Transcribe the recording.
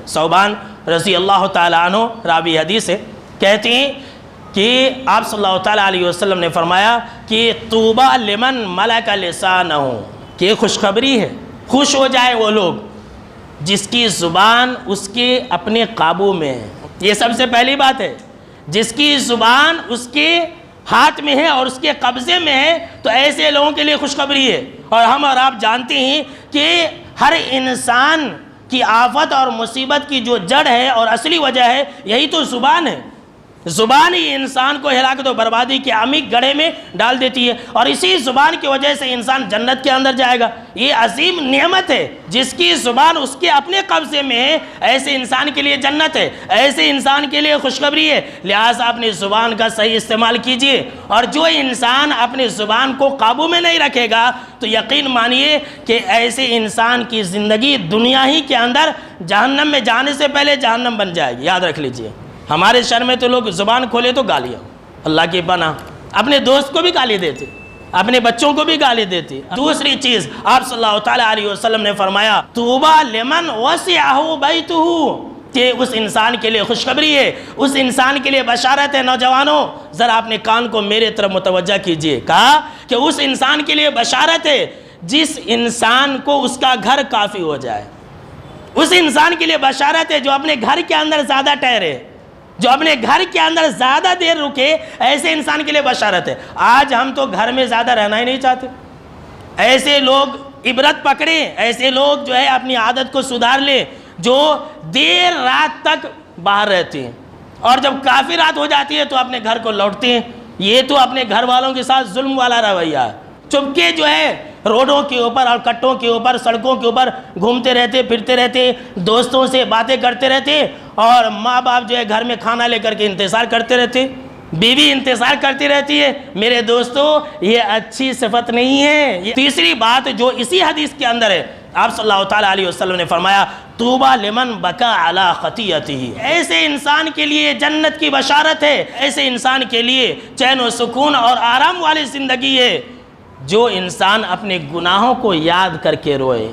صوبان رضی اللہ تعالیٰ عنہ راوی حدیث ہے، کہتے ہیں کہ آپ صلی اللہ تعالیٰ علیہ وسلم نے فرمایا کہ طوبیٰ لمن ملک لسانہ، کہ خوشخبری ہے، خوش ہو جائے وہ لوگ جس کی زبان اس کے اپنے قابو میں ہے۔ یہ سب سے پہلی بات ہے، جس کی زبان اس کے ہاتھ میں ہے اور اس کے قبضے میں ہے، تو ایسے لوگوں کے لیے خوشخبری ہے۔ اور ہم اور آپ جانتے ہیں کہ ہر انسان کی آفت اور مصیبت کی جو جڑ ہے اور اصلی وجہ ہے، یہی تو زبان ہے۔ زبان ہی انسان کو ہلاکت و بربادی کے عمیق گڑھے میں ڈال دیتی ہے، اور اسی زبان کی وجہ سے انسان جنت کے اندر جائے گا۔ یہ عظیم نعمت ہے، جس کی زبان اس کے اپنے قبضے میں ہے، ایسے انسان کے لیے جنت ہے، ایسے انسان کے لیے خوشخبری ہے۔ لہٰذا اپنی زبان کا صحیح استعمال کیجئے، اور جو انسان اپنی زبان کو قابو میں نہیں رکھے گا تو یقین مانیے کہ ایسے انسان کی زندگی دنیا ہی کے اندر جہنم میں جانے سے پہلے جہنم بن جائے گی۔ یاد رکھ لیجئے، ہمارے شہر میں تو لوگ زبان کھولے تو گالیاں، اللہ کی پناہ، اپنے دوست کو بھی گالی دیتے، اپنے بچوں کو بھی گالی دیتے۔ دوسری چیز، آپ صلی اللہ تعالیٰ علیہ وسلم نے فرمایا طوبیٰ لمن وسعہ بیتہ، کہ اس انسان کے لیے خوشخبری ہے، اس انسان کے لیے بشارت ہے۔ نوجوانوں ذرا اپنے کان کو میرے طرف متوجہ کیجئے، کہا کہ اس انسان کے لیے بشارت ہے جس انسان کو اس کا گھر کافی ہو جائے۔ اس انسان کے لیے بشارت ہے جو اپنے گھر کے اندر زیادہ ٹھہرے، جو اپنے گھر کے اندر زیادہ دیر رکے، ایسے انسان کے لیے بشارت ہے۔ آج ہم تو گھر میں زیادہ رہنا ہی نہیں چاہتے۔ ایسے لوگ عبرت پکڑیں، ایسے لوگ جو ہے اپنی عادت کو سدھار لیں جو دیر رات تک باہر رہتے ہیں، اور جب کافی رات ہو جاتی ہے تو اپنے گھر کو لوٹتے ہیں۔ یہ تو اپنے گھر والوں کے ساتھ ظلم والا رویہ ہے۔ چپکے جو ہے روڈوں کے اوپر اور کٹوں کے اوپر، سڑکوں کے اوپر گھومتے رہتے، پھرتے رہتے، دوستوں سے باتیں کرتے رہتے، اور ماں باپ جو ہے گھر میں کھانا لے کر کے انتظار کرتے رہتے، بیوی انتظار کرتی رہتی ہے۔ میرے دوستو، یہ اچھی صفت نہیں ہے۔ تیسری بات جو اسی حدیث کے اندر ہے، آپ صلی اللہ تعالیٰ علیہ وسلم نے فرمایا طوبیٰ لمن بکا علی خطیئتہ، ایسے انسان کے لیے جنت کی بشارت ہے، ایسے انسان کے لیے چین و سکون اور آرام والی زندگی ہے جو انسان اپنے گناہوں کو یاد کر کے روئے۔